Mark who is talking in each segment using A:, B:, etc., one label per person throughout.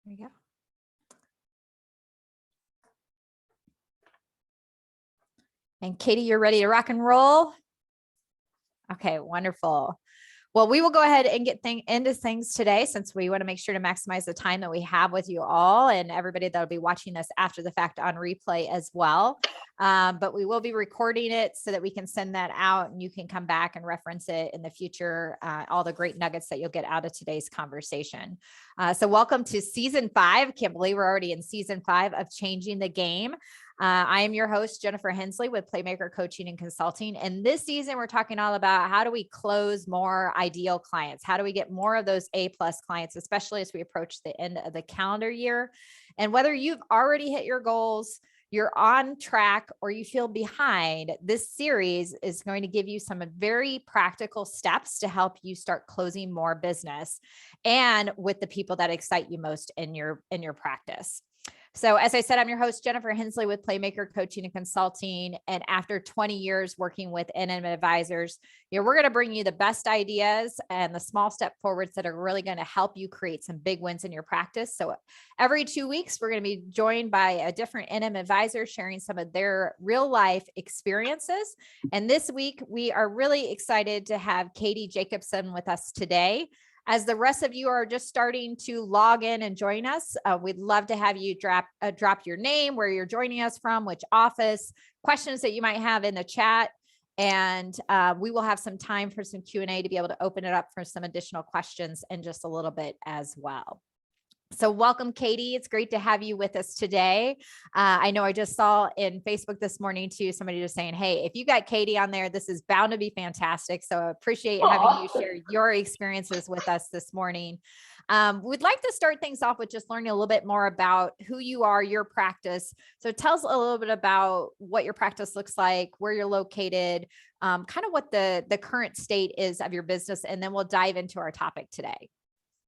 A: There you go. And Katie, you're ready to rock and roll? Okay, wonderful. Well, we will go ahead and get into things today, since we want to make sure to maximize the time that we have with you all and everybody that'll be watching this after the fact on replay as well. But we will be recording it so that we can send that out and you can come back and reference it in the future, all the great nuggets that you'll get out of today's conversation. So welcome to season 5. Can't believe we're already in season 5 of Changing the Game. I am your host, Jennifer Hensley with Playmaker Coaching and Consulting. And this season, we're talking all about how do we close more ideal clients? How do we get more of those A+ clients, especially as we approach the end of the calendar year? And whether you've already hit your goals, you're on track, or you feel behind, this series is going to give you some very practical steps to help you start closing more business and with the people that excite you most in your practice. So as I said, I'm your host, Jennifer Hensley with Playmaker Coaching and Consulting. And after 20 years working with NM advisors, we're going to bring you the best ideas and the small step forwards that are really going to help you create some big wins in your practice. So every 2 weeks, we're going to be joined by a different NM advisor sharing some of their real life experiences. And this week, we are really excited to have Katie Jacobson with us today. As the rest of you are just starting to log in and join us, we'd love to have you drop your name, where you're joining us from, which office, questions that you might have in the chat. And we will have some time for some Q&A to be able to open it up for some additional questions in just a little bit as well. So welcome, Katie. It's great to have you with us today. I know I just saw in Facebook this morning too, somebody just saying, hey, if you got Katie on there, this is bound to be fantastic. So I appreciate having you share your experiences with us this morning. We'd like to start things off with just learning a little bit more about who you are, your practice. So tell us a little bit about what your practice looks like, where you're located, kind of what the current state is of your business, and then we'll dive into our topic today.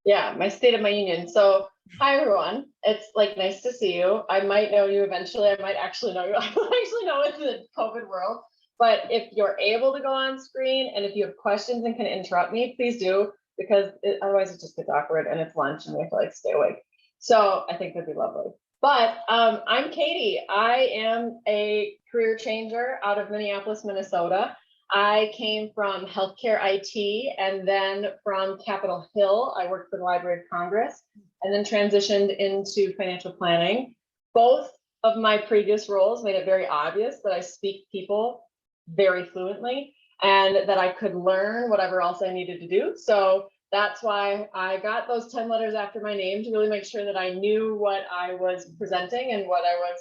B: Yeah, my state of my union. So hi, everyone. It's nice to see you. I might know you eventually. I might actually know you. I don't actually know in the COVID world. But if you're able to go on screen and if you have questions and can interrupt me, please do, because otherwise it just gets awkward and it's lunch and we have to stay awake. So I think that'd be lovely. But I'm Katie. I am a career changer out of Minneapolis, Minnesota. I came from healthcare IT, and then from Capitol Hill, I worked for the Library of Congress, and then transitioned into financial planning. Both of my previous roles made it very obvious that I speak people very fluently and that I could learn whatever else I needed to do. So that's why I got those 10 letters after my name, to really make sure that I knew what I was presenting and what I was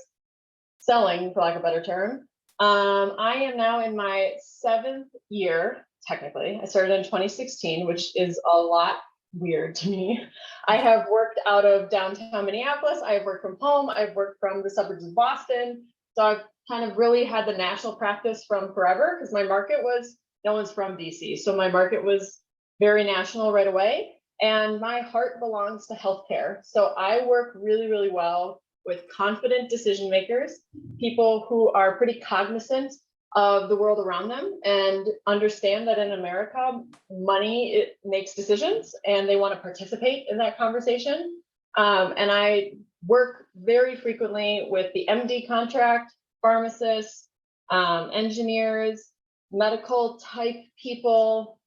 B: selling, for lack of a better term. I am now in my 7th year, technically. I started in 2016, which is a lot weird to me. I have worked out of downtown Minneapolis. I have worked from home. I've worked from the suburbs of Boston. So I've kind of really had the national practice from forever, because my market was, no one's from DC. So my market was very national right away. And my heart belongs to healthcare. So I work really, really well with confident decision makers, people who are pretty cognizant of the world around them and understand that in America, money makes decisions and they want to participate in that conversation. And I work very frequently with the MD contract, pharmacists, engineers, medical type people,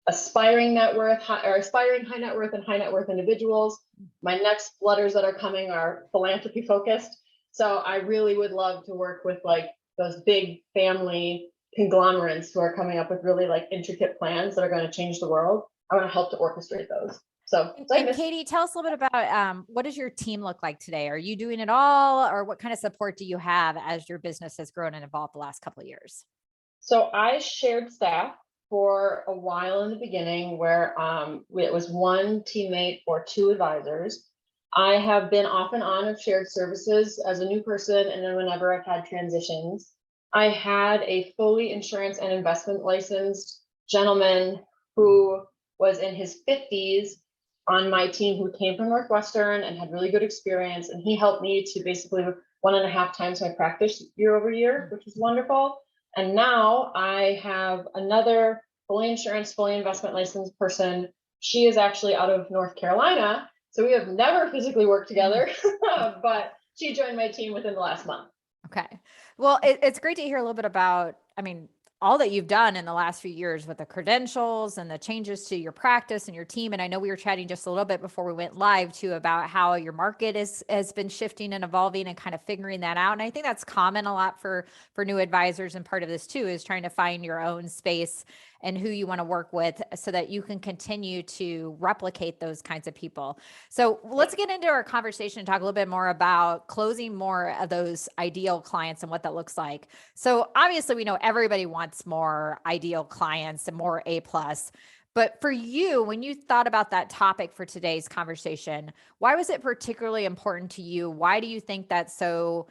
B: aspiring high net worth and high net worth individuals. My next letters that are coming are philanthropy focused. So I really would love to work with those big family conglomerates who are coming up with really intricate plans that are going to change the world. I want to help to orchestrate those. So
A: Katie, tell us a little bit about what does your team look like today? Are you doing it all, or what kind of support do you have as your business has grown and evolved the last couple of years?
B: So I shared staff for a while in the beginning, where it was one teammate or 2 advisors. I have been off and on of shared services as a new person, and then whenever I've had transitions. I had a fully insurance and investment licensed gentleman who was in his 50s on my team, who came from Northwestern and had really good experience, and he helped me to basically 1.5 times my practice year over year, which was wonderful. And now I have another fully insurance, fully investment licensed person. She is actually out of North Carolina, So we have never physically worked together, but she joined my team within the last month.
A: Okay. Well, it's great to hear a little bit about, I mean, all that you've done in the last few years with the credentials and the changes to your practice and your team. And I know we were chatting just a little bit before we went live too about how your market has been shifting and evolving and kind of figuring that out. And I think that's common a lot for new advisors. And part of this too is trying to find your own space and who you want to work with so that you can continue to replicate those kinds of people. So let's get into our conversation and talk a little bit more about closing more of those ideal clients and what that looks like. So obviously we know everybody wants more ideal clients and more A+. But for you, when you thought about that topic for today's conversation, why was it particularly important to you? Why do you think that's so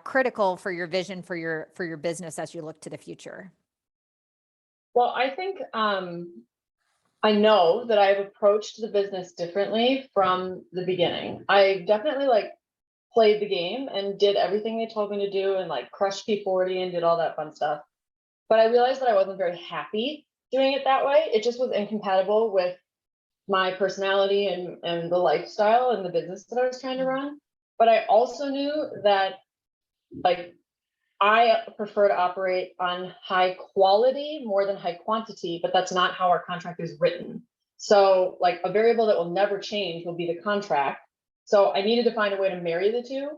A: critical for your vision for your business as you look to the future?
B: Well, I think I know that I've approached the business differently from the beginning. I definitely played the game and did everything they told me to do and crushed P40 and did all that fun stuff. But I realized that I wasn't very happy doing it that way. It just was incompatible with my personality and the lifestyle and the business that I was trying to run. But I also knew that I prefer to operate on high quality more than high quantity, but that's not how our contract is written. So a variable that will never change will be the contract. So I needed to find a way to marry the two.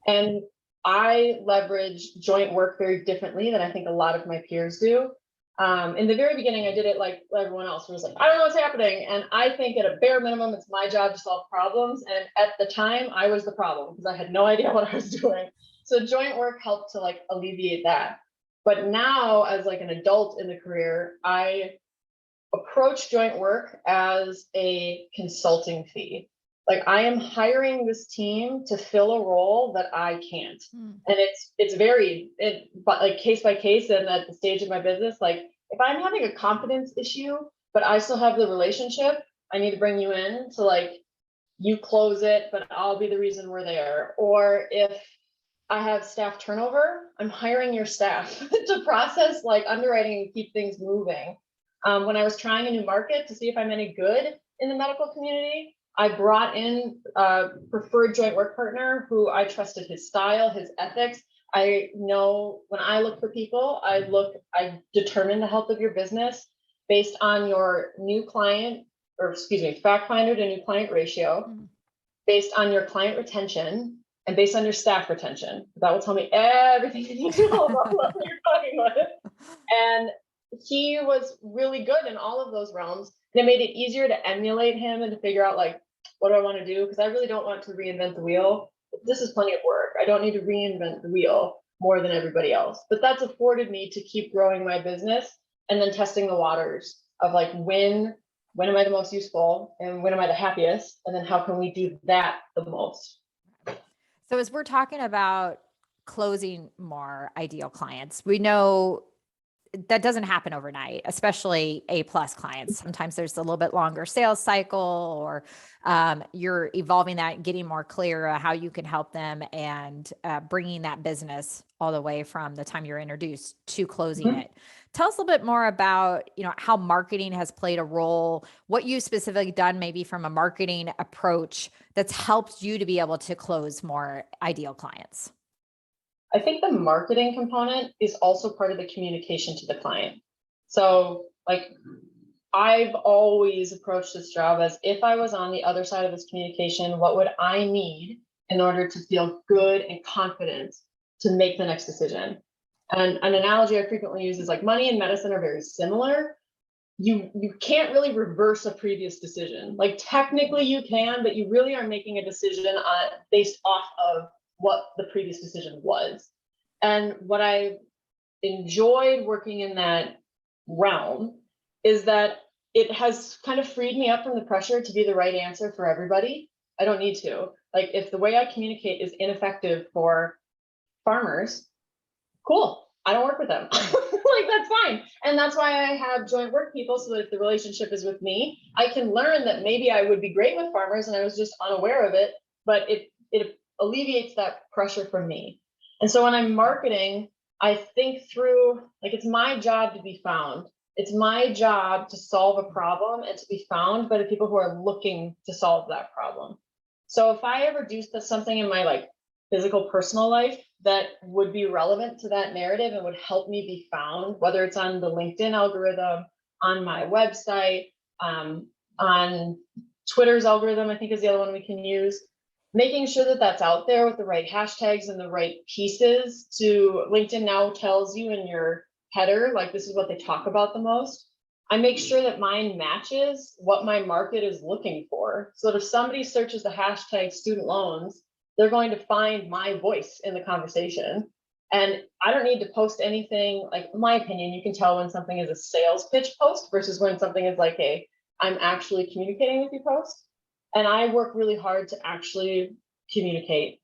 B: And I leverage joint work very differently than I think a lot of my peers do. In the very beginning, I did it like everyone else, was I don't know what's happening. And I think at a bare minimum, it's my job to solve problems. And at the time, I was the problem because I had no idea what I was doing. So joint work helped to alleviate that. But now as an adult in the career, I approach joint work as a consulting fee. I am hiring this team to fill a role that I can't. And it's varied, but case by case and at the stage of my business. If I'm having a confidence issue, but I still have the relationship, I need to bring you in to you close it, but I'll be the reason we're there. Or if I have staff turnover, I'm hiring your staff to process underwriting and keep things moving. When I was trying a new market to see if I'm any good in the medical community, I brought in a preferred joint work partner who I trusted his style, his ethics. I know when I look for people, I determine the health of your business based on your new client, fact finder to new client ratio, based on your client retention, and based on your staff retention. That will tell me everything you need to know about what you're talking with. And he was really good in all of those realms. And it made it easier to emulate him and to figure out what do I want to do? Because I really don't want to reinvent the wheel. This is plenty of work. I don't need to reinvent the wheel more than everybody else. But that's afforded me to keep growing my business and then testing the waters of when am I the most useful and when am I the happiest? And then how can we do that the most?
A: So as we're talking about closing more ideal clients, we know that doesn't happen overnight, especially A+ clients. Sometimes there's a little bit longer sales cycle, or you're evolving that, getting more clear how you can help them, and bringing that business all the way from the time you're introduced to closing it. Tell us a little bit more about, how marketing has played a role, what you specifically done maybe from a marketing approach that's helped you to be able to close more ideal clients.
B: I think the marketing component is also part of the communication to the client. So I've always approached this job as if I was on the other side of this communication, what would I need in order to feel good and confident to make the next decision? And an analogy I frequently use is money and medicine are very similar. You can't really reverse a previous decision. Technically you can, but you really are making a decision based off of what the previous decision was. And what I enjoyed working in that realm is that it has kind of freed me up from the pressure to be the right answer for everybody. I don't need to. If the way I communicate is ineffective for farmers, cool, I don't work with them. That's fine. And that's why I have joint work people, so that if the relationship is with me, I can learn that maybe I would be great with farmers and I was just unaware of it, but it alleviates that pressure from me. And so when I'm marketing, I think through, it's my job to be found. It's my job to solve a problem and to be found by the people who are looking to solve that problem. So if I ever do something in my like physical personal life that would be relevant to that narrative and would help me be found, whether it's on the LinkedIn algorithm, on my website, on Twitter's algorithm, I think is the other one we can use, making sure that that's out there with the right hashtags and the right pieces. To LinkedIn now tells you in your header, like this is what they talk about the most. I make sure that mine matches what my market is looking for. So that if somebody searches the hashtag student loans, they're going to find my voice in the conversation. And I don't need to post anything, like in my opinion, you can tell when something is a sales pitch post versus when something is like a, I'm actually communicating with you post. And I work really hard to actually communicate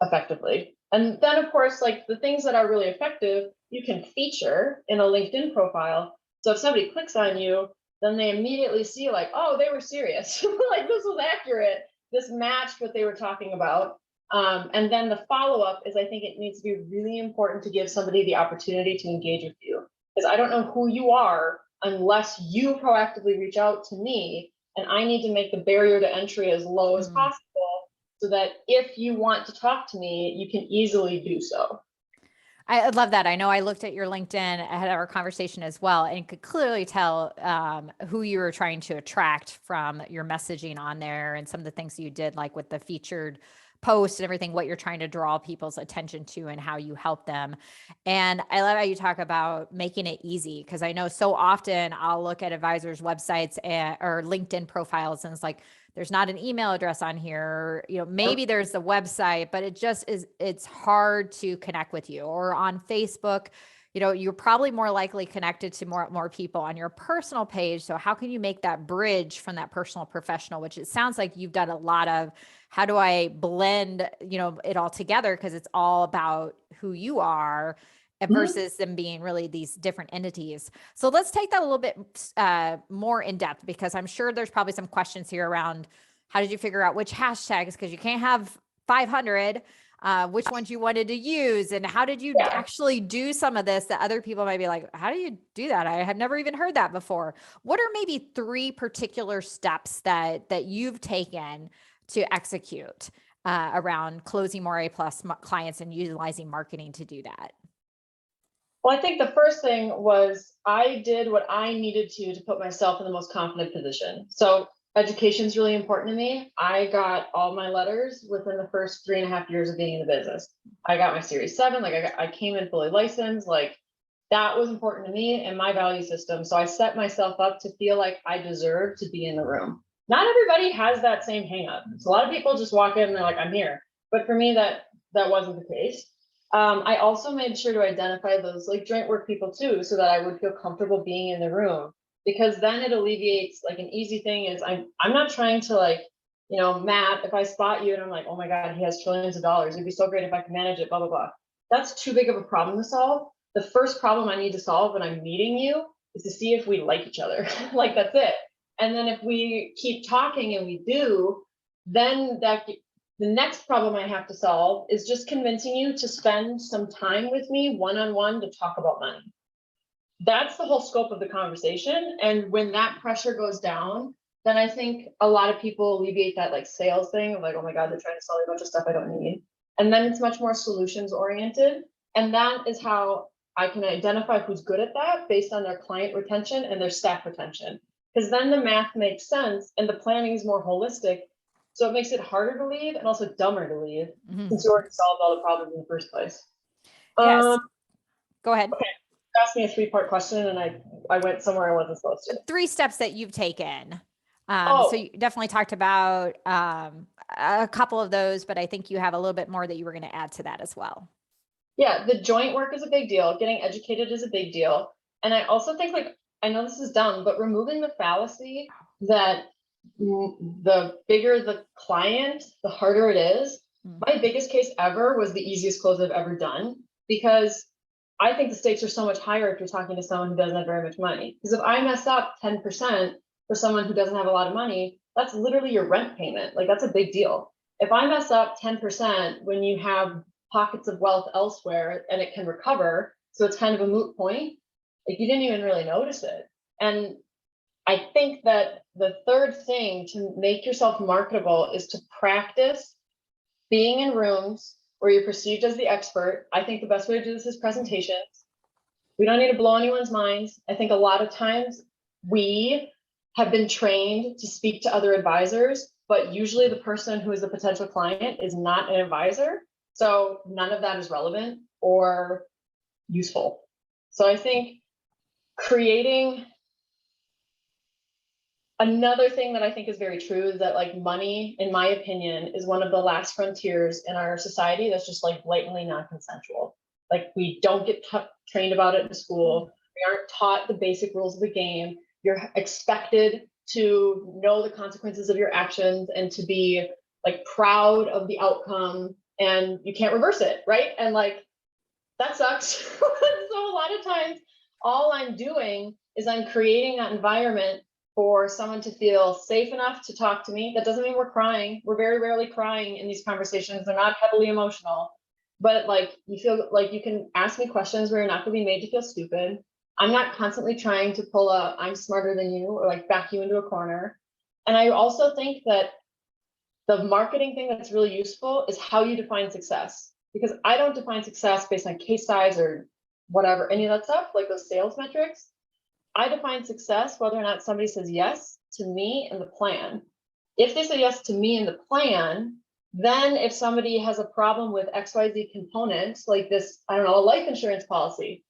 B: effectively. And then of course, like the things that are really effective, you can feature in a LinkedIn profile. So if somebody clicks on you, then they immediately see like, oh, they were serious. Like this was accurate. This matched what they were talking about. And then the follow-up is, I think it needs to be really important to give somebody the opportunity to engage with you. Because I don't know who you are unless you proactively reach out to me. And I need to make the barrier to entry as low as possible so that if you want to talk to me, you can easily do so.
A: I love that. I know I looked at your LinkedIn ahead of our conversation as well, and could clearly tell who you were trying to attract from your messaging on there and some of the things you did, like with the featured posts and everything, what you're trying to draw people's attention to and how you help them. And I love how you talk about making it easy, because I know so often I'll look at advisors' websites or LinkedIn profiles and it's like, there's not an email address on here, maybe there's the website, but it just is, it's hard to connect with you. Or on Facebook, you're probably more likely connected to more people on your personal page. So how can you make that bridge from that personal professional, which it sounds like you've done a lot of, how do I blend, it all together? Because it's all about who you are versus them being really these different entities. So let's take that a little bit more in depth, because I'm sure there's probably some questions here around how did you figure out which hashtags, because you can't have 500, which ones you wanted to use, and how did you actually do some of this that other people might be like, how do you do that? I have never even heard that before. What are maybe 3 particular steps that you've taken to execute around closing more A+ clients and utilizing marketing to do that?
B: Well, I think the first thing was I did what I needed to put myself in the most confident position. So education is really important to me. I got all my letters within the first 3.5 years of being in the business. I got my Series 7, like I came in fully licensed, like that was important to me and my value system. So I set myself up to feel like I deserve to be in the room. Not everybody has that same hang up. So a lot of people just walk in and they're like, I'm here. But for me, that wasn't the case. I also made sure to identify those like joint work people too, so that I would feel comfortable being in the room, because then it alleviates, like an easy thing is I'm not trying to like, Matt, if I spot you and I'm like, oh my God, he has trillions of dollars, it'd be so great if I could manage it, blah, blah, blah. That's too big of a problem to solve. The first problem I need to solve when I'm meeting you is to see if we like each other. Like that's it. And then if we keep talking and we do, then the next problem I have to solve is just convincing you to spend some time with me one-on-one to talk about money. That's the whole scope of the conversation. And when that pressure goes down, then I think a lot of people alleviate that like sales thing of like, oh my God, they're trying to sell me a bunch of stuff I don't need. And then it's much more solutions oriented. And that is how I can identify who's good at that based on their client retention and their staff retention. Because then the math makes sense and the planning is more holistic. So it makes it harder to leave and also dumber to leave since you already solved all the problems in the first place.
A: Yes. Go ahead.
B: Okay. Ask me a 3-part question and I went somewhere I wasn't supposed to.
A: 3 steps that you've taken. So you definitely talked about a couple of those, but I think you have a little bit more that you were going to add to that as well.
B: Yeah, the joint work is a big deal. Getting educated is a big deal. And I also think, like, I know this is dumb, but removing the fallacy that the bigger the client, the harder it is. My biggest case ever was the easiest close I've ever done, because I think the stakes are so much higher if you're talking to someone who doesn't have very much money. Because if I mess up 10% for someone who doesn't have a lot of money, that's literally your rent payment. Like that's a big deal. If I mess up 10% when you have pockets of wealth elsewhere and it can recover, so it's kind of a moot point, Like you didn't even really notice it. And I think that the third thing to make yourself marketable is to practice being in rooms where you're perceived as the expert. I think the best way to do this is presentations. We don't need to blow anyone's minds. I think a lot of times we have been trained to speak to other advisors, but usually the person who is a potential client is not an advisor. So none of that is relevant or useful. So I think creating another thing that I think is very true is that like money, in my opinion, is one of the last frontiers in our society that's just like blatantly non-consensual. Like we don't get trained about it in school. We aren't taught the basic rules of the game. You're expected to know the consequences of your actions and to be like proud of the outcome, and you can't reverse it, right? And like that sucks. So a lot of times all I'm doing is I'm creating that environment for someone to feel safe enough to talk to me. That doesn't mean we're crying. We're very rarely crying in these conversations. They're not heavily emotional, but like you feel like you can ask me questions where you're not gonna be made to feel stupid. I'm not constantly trying to pull a I'm smarter than you or like back you into a corner. And I also think that the marketing thing that's really useful is how you define success, because I don't define success based on case size or whatever, any of that stuff, like those sales metrics. I define success whether or not somebody says yes to me and the plan. If they say yes to me and the plan, then if somebody has a problem with XYZ components, like this, I don't know, a life insurance policy,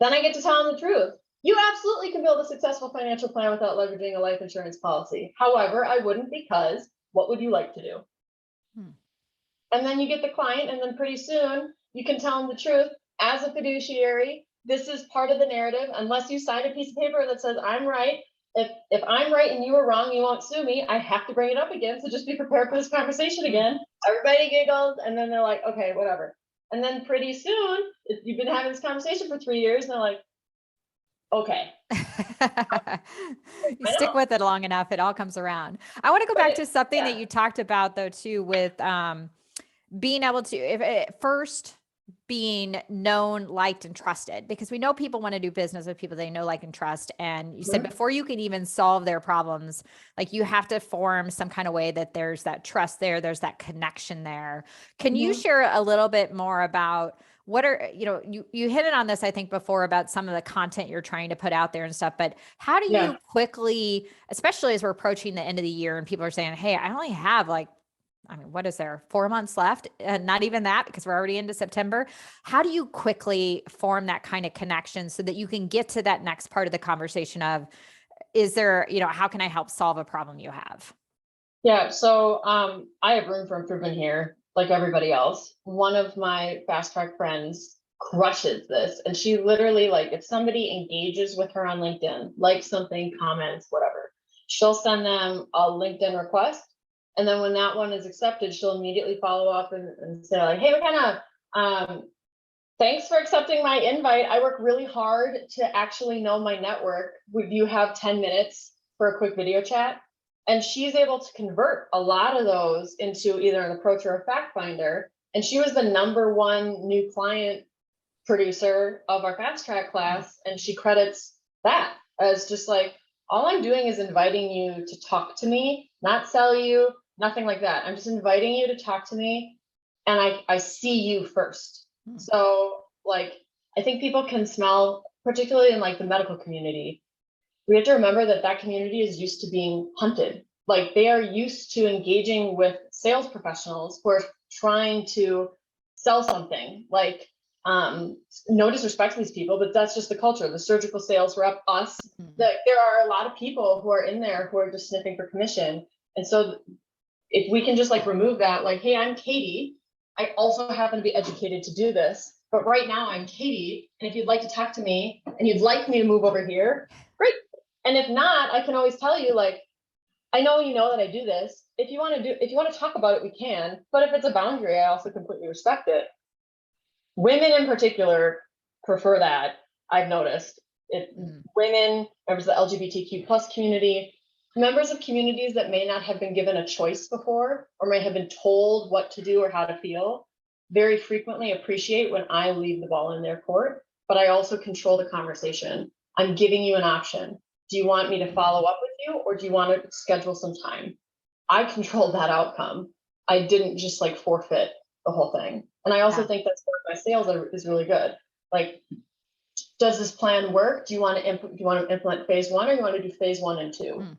B: then I get to tell them the truth. You absolutely can build a successful financial plan without leveraging a life insurance policy. However, I wouldn't, because what would you like to do? And then you get the client, and then pretty soon you can tell them the truth. As a fiduciary, this is part of the narrative. Unless you sign a piece of paper that says I'm right, if I'm right and you were wrong, you won't sue me. I have to bring it up again. So just be prepared for this conversation again. Everybody giggles, and then they're like, okay, whatever. And then pretty soon, if you've been having this conversation for 3 years, and they're like, okay.
A: You stick with it long enough, it all comes around. I want to go back to something that you talked about though, too, with being able to, if first being known, liked, and trusted, because we know people want to do business with people they know, like, and trust. And you said before you can even solve their problems, like you have to form some kind of way that there's that trust there, there's that connection there. Can you share a little bit more about what are, you hit it on this, I think, before about some of the content you're trying to put out there and stuff, but how do you quickly, especially as we're approaching the end of the year and people are saying, hey, I only have what is there, 4 months left? Not even that, because we're already into September. How do you quickly form that kind of connection so that you can get to that next part of the conversation of, is there, how can I help solve a problem you have?
B: Yeah, so I have room for improvement here, like everybody else. One of my fast track friends crushes this. And she literally, like, if somebody engages with her on LinkedIn, likes something, comments, whatever, she'll send them a LinkedIn request. And then when that one is accepted, she'll immediately follow up and say like, hey, thanks for accepting my invite. I work really hard to actually know my network. Would you have 10 minutes for a quick video chat? And she's able to convert a lot of those into either an approach or a fact finder. And she was the #1 new client producer of our fast track class. And she credits that as just like, all I'm doing is inviting you to talk to me, not sell you, nothing like that. I'm just inviting you to talk to me, and I see you first. So like, I think people can smell, particularly in like the medical community, we have to remember that that community is used to being hunted. Like they are used to engaging with sales professionals who are trying to sell something. Like, no disrespect to these people, but that's just the culture. The surgical sales rep, us, that there are a lot of people who are in there who are just sniffing for commission. And so if we can just like remove that, like, hey, I'm Katie. I also happen to be educated to do this, but right now I'm Katie. And if you'd like to talk to me and you'd like me to move over here, great. And if not, I can always tell you, like, I know you know that I do this. If you want to talk about it, we can. But if it's a boundary, I also completely respect it. Women in particular prefer that. I've noticed it. Women, members of the LGBTQ plus community, members of communities that may not have been given a choice before or may have been told what to do or how to feel, very frequently appreciate when I leave the ball in their court. but I also control the conversation. I'm giving you an option. Do you want me to follow up with you, or do you want to schedule some time? I controlled that outcome. I didn't just like forfeit the whole thing. And I also think that's where my sales is really good. Like, does this plan work? Do you want to implement phase 1, or you want to do phase 1 and 2?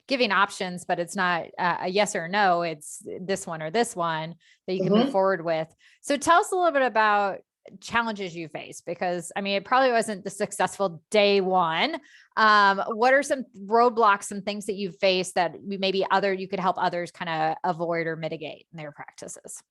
A: Giving options, but it's not a yes or no. It's this one or this one that you can move forward with. So tell us a little bit about challenges you face, because I mean, it probably wasn't the successful day one. What are some roadblocks, some things that you've faced that maybe you could help others kind of avoid or mitigate in their practices?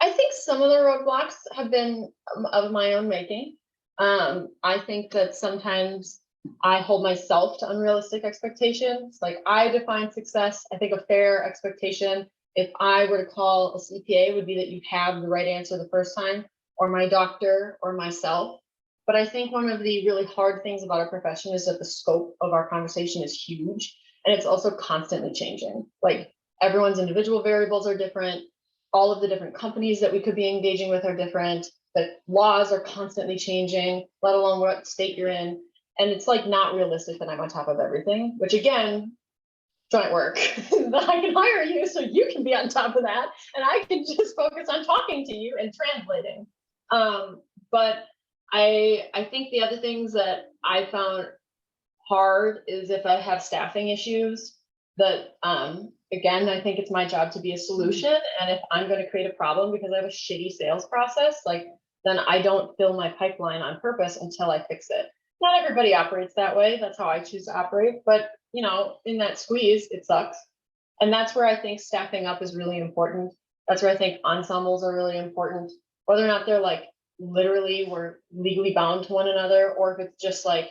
B: I think some of the roadblocks have been of my own making. I think that sometimes I hold myself to unrealistic expectations. Like, I define success. I think a fair expectation, if I were to call a CPA, would be that you have the right answer the first time, or my doctor, or myself. But I think one of the really hard things about our profession is that the scope of our conversation is huge, and it's also constantly changing. Like, everyone's individual variables are different. All of the different companies that we could be engaging with are different. The laws are constantly changing, let alone what state you're in. And it's like not realistic that I'm on top of everything, which again, joint work. I can hire you so you can be on top of that, and I can just focus on talking to you and translating. But I think the other things that I found hard is if I have staffing issues, that again, I think it's my job to be a solution. And if I'm going to create a problem because I have a shitty sales process, like, then I don't fill my pipeline on purpose until I fix it. Not everybody operates that way. That's how I choose to operate. But, you know, in that squeeze, it sucks. And that's where I think staffing up is really important. That's where I think ensembles are really important. Whether or not they're like literally we're legally bound to one another, or if it's just like,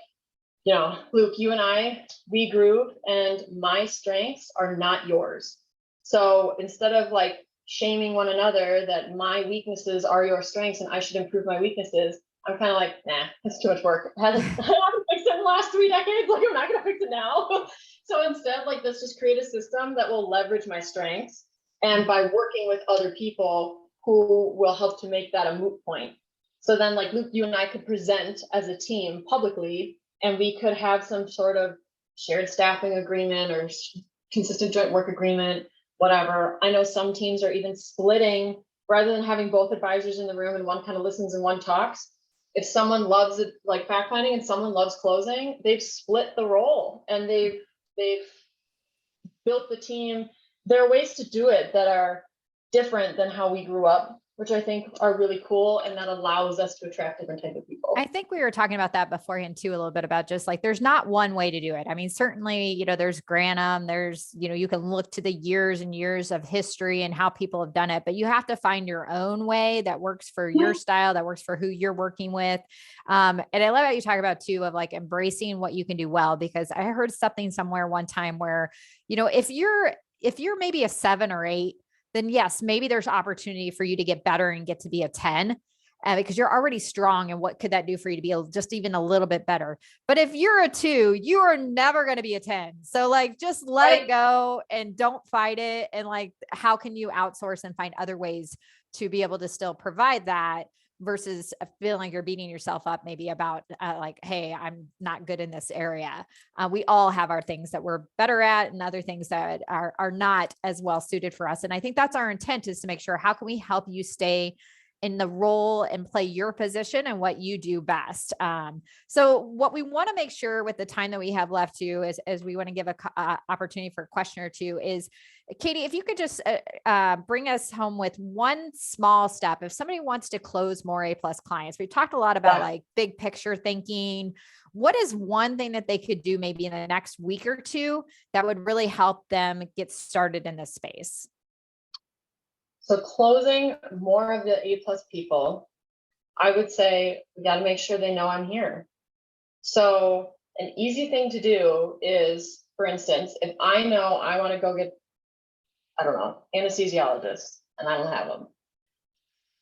B: you know, Luke, you and I, we groove, and my strengths are not yours. So instead of like shaming one another that my weaknesses are your strengths and I should improve my weaknesses, I'm kind of like, nah, it's too much work. I haven't fixed it in the last 3 decades. Like, I'm not going to fix it now. So instead, like, let's just create a system that will leverage my strengths. And by working with other people who will help to make that a moot point. So then, like, Luke, you and I could present as a team publicly, and we could have some sort of shared staffing agreement or consistent joint work agreement, whatever. I know some teams are even splitting, rather than having both advisors in the room and one kind of listens and one talks. If someone loves it, like fact finding, and someone loves closing, they've split the role and they've built the team. There are ways to do it that are different than how we grew up, which I think are really cool, and that allows us to attract different types of people.
A: I think we were talking about that beforehand too, a little bit about just like, there's not one way to do it. I mean, certainly, you know, there's Granum, there's, you know, you can look to the years and years of history and how people have done it, but you have to find your own way that works for your style, that works for who you're working with. And I love how you talk about too, of like embracing what you can do well, because I heard something somewhere one time where, you know, if you're maybe a 7 or 8, then yes, maybe there's opportunity for you to get better and get to be a 10. Because you're already strong, and what could that do for you to be just even a little bit better? But if you're a 2, you are never going to be a 10. So like, just let it go and don't fight it. And like, how can you outsource and find other ways to be able to still provide that, versus feeling like you're beating yourself up maybe about like, hey, I'm not good in this area. We all have our things that we're better at and other things that are not as well suited for us. And I think that's our intent, is to make sure, how can we help you stay in the role and play your position and what you do best. So what we want to make sure with the time that we have left too, is, as we want to give a opportunity for a question or two, is Katie, if you could just bring us home with one small step. If somebody wants to close more A+ clients, we've talked a lot about like big picture thinking. What is one thing that they could do maybe in the next week or two that would really help them get started in this space?
B: So closing more of the A+ people, I would say we got to make sure they know I'm here. So an easy thing to do is, for instance, if I know I want to go get, I don't know, anesthesiologists, and I don't have them,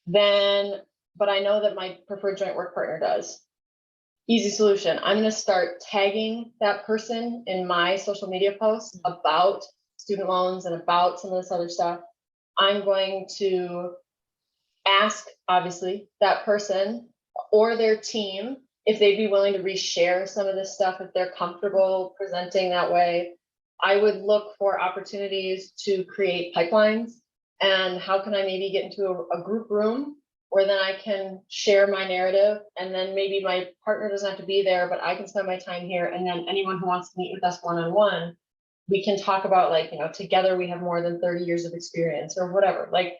B: then, but I know that my preferred joint work partner does. Easy solution. I'm going to start tagging that person in my social media posts about student loans and about some of this other stuff. I'm going to ask, obviously, that person or their team, if they'd be willing to reshare some of this stuff, if they're comfortable presenting that way. I would look for opportunities to create pipelines, and how can I maybe get into a group room where then I can share my narrative, and then maybe my partner doesn't have to be there, but I can spend my time here. And then anyone who wants to meet with us one-on-one, we can talk about, like, you know, together we have more than 30 years of experience or whatever. Like,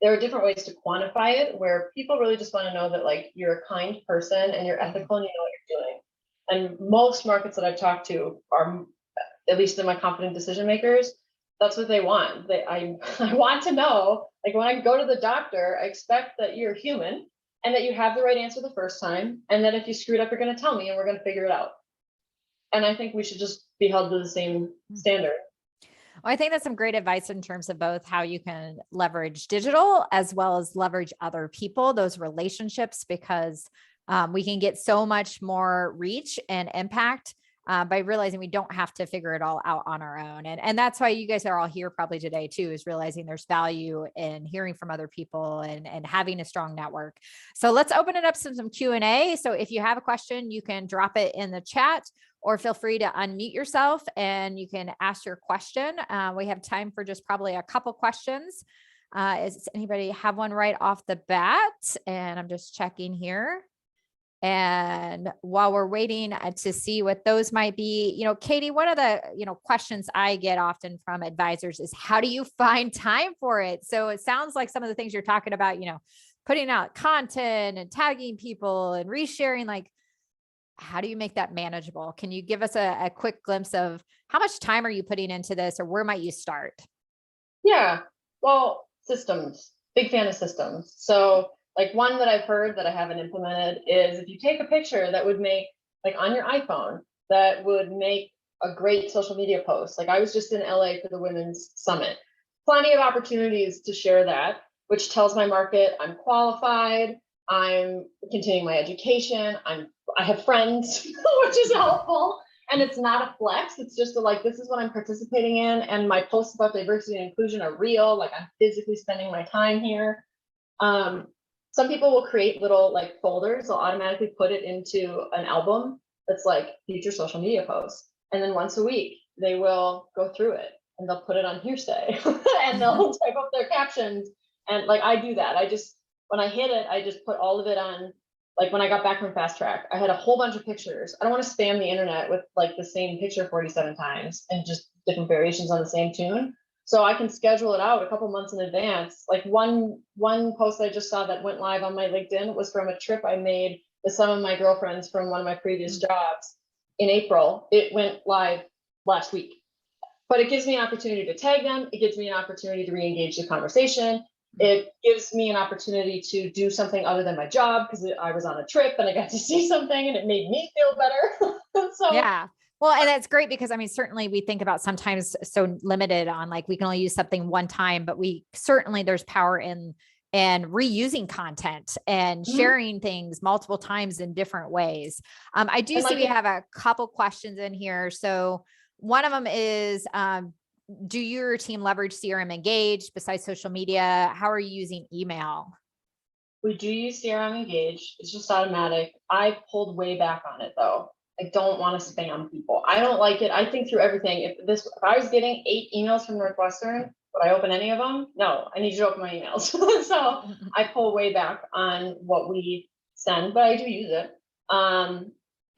B: there are different ways to quantify it, where people really just want to know that, like, you're a kind person and you're ethical and you know what you're doing. And most markets that I've talked to are, at least in my confident decision makers, that's what they want. I want to know, like, when I go to the doctor, I expect that you're human and that you have the right answer the first time, and that if you screwed up, you're going to tell me and we're going to figure it out. And I think we should just be held to the same standard.
A: Well, I think that's some great advice in terms of both how you can leverage digital as well as leverage other people, those relationships, because we can get so much more reach and impact by realizing we don't have to figure it all out on our own. And that's why you guys are all here probably today too, is realizing there's value in hearing from other people and having a strong network. So let's open it up to some Q&A. So if you have a question, you can drop it in the chat, or feel free to unmute yourself and you can ask your question. We have time for just probably a couple questions. Does anybody have one right off the bat? And I'm just checking here. And while we're waiting to see what those might be, you know, Katie, one of the, you know, questions I get often from advisors is, how do you find time for it? So it sounds like some of the things you're talking about, you know, putting out content and tagging people and resharing, like, how do you make that manageable? Can you give us a quick glimpse of how much time are you putting into this, or where might you start?
B: Yeah, well, systems, big fan of systems. So, like, one that I've heard that I haven't implemented is, if you take a picture that would make, like, on your iPhone, that would make a great social media post. Like, I was just in LA for the Women's Summit. Plenty of opportunities to share that, which tells my market I'm qualified, I'm continuing my education, I have friends, which is helpful. And it's not a flex. It's just like, this is what I'm participating in. And my posts about diversity and inclusion are real. Like, I'm physically spending my time here. Some people will create little, like, folders. They'll automatically put it into an album that's like future social media posts. And then once a week, they will go through it and they'll put it on hearsay and they'll type up their captions. And, like, I do that. When I hit it, I just put all of it on. Like, when I got back from Fast Track, I had a whole bunch of pictures. I don't want to spam the internet with, like, the same picture 47 times and just different variations on the same tune. So I can schedule it out a couple months in advance. Like, one post I just saw that went live on my LinkedIn was from a trip I made with some of my girlfriends from one of my previous jobs in April. It went live last week. But it gives me an opportunity to tag them. It gives me an opportunity to re-engage the conversation. It gives me an opportunity to do something other than my job, because I was on a trip and I got to see something and it made me feel better. So
A: yeah. Well, and that's great, because I mean, certainly we think about sometimes so limited on, like, we can only use something one time, but there's power in and reusing content and sharing things multiple times in different ways. I do see we have a couple questions in here. So one of them is, do your team leverage CRM Engage besides social media? How are you using email?
B: we do use CRM Engage. It's just automatic. I pulled way back on it, though. I don't want to spam people. I don't like it. I think through everything. If I was getting 8 emails from Northwestern, would I open any of them? No, I need you to open my emails. So I pull way back on what we send, but I do use it. And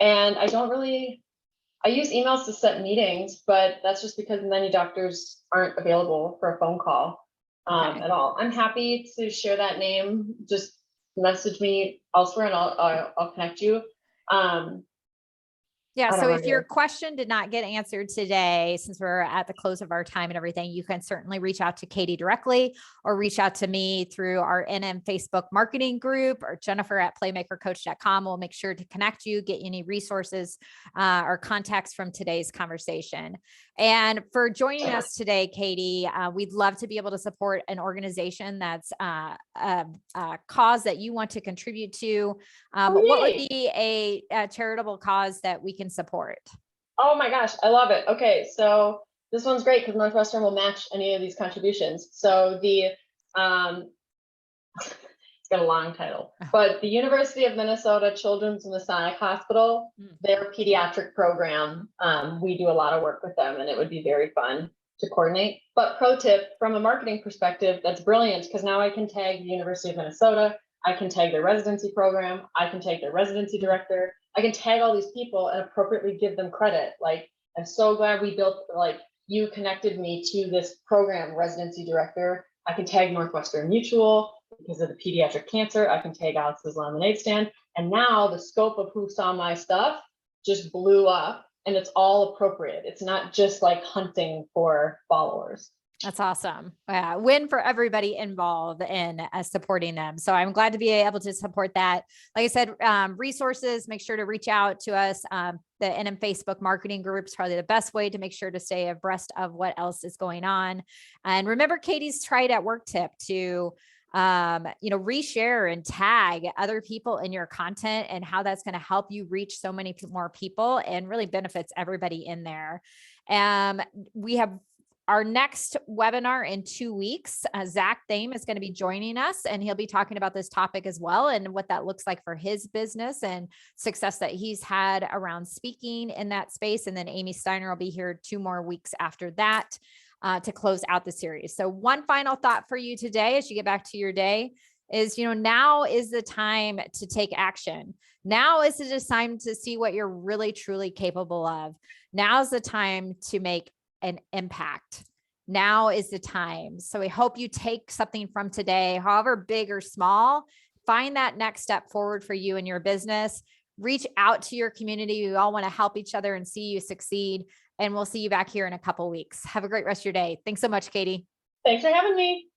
B: I use emails to set meetings, but that's just because many doctors aren't available for a phone call at all. I'm happy to share that name. Just message me elsewhere and I'll connect you.
A: Yeah. So if your question did not get answered today, since we're at the close of our time and everything, you can certainly reach out to Katie directly, or reach out to me through our NM Facebook marketing group, or Jennifer at playmakercoach.com. We'll make sure to connect you, get you any resources or contacts from today's conversation. And for joining us today, Katie, we'd love to be able to support an organization that's a cause that you want to contribute to. What would be a charitable cause that we can support?
B: Oh my gosh, I love it. Okay, so this one's great because Northwestern will match any of these contributions. So it's got a long title, but the University of Minnesota Children's Masonic Hospital, their pediatric program, we do a lot of work with them, and it would be very fun to coordinate. But pro tip, from a marketing perspective, that's brilliant, because now I can tag the University of Minnesota, I can tag their residency program, I can tag their residency director, I can tag all these people and appropriately give them credit. Like, I'm so glad we built, like, you connected me to this program residency director. I can tag Northwestern Mutual because of the pediatric cancer. I can tag Alex's Lemonade Stand. And now the scope of who saw my stuff just blew up, and it's all appropriate. It's not just like hunting for followers.
A: That's awesome. Yeah, win for everybody involved in supporting them. So I'm glad to be able to support that. Like I said, resources, make sure to reach out to us. The NM Facebook marketing group is probably the best way to make sure to stay abreast of what else is going on. And remember Katie's Try It at Work tip to reshare and tag other people in your content, and how that's going to help you reach so many more people and really benefits everybody in there. We have our next webinar in 2 weeks. Zach Thame is going to be joining us, and he'll be talking about this topic as well, and what that looks like for his business and success that he's had around speaking in that space. And then Amy Steiner will be here 2 more weeks after that to close out the series. So one final thought for you today, as you get back to your day, is, now is the time to take action. Now is the time to see what you're really, truly capable of. Now's the time to make an impact. Now is the time. So we hope you take something from today, however big or small. Find that next step forward for you and your business. Reach out to your community. We all want to help each other and see you succeed. And we'll see you back here in a couple of weeks. Have a great rest of your day. Thanks so much, Katie.
B: Thanks for having me.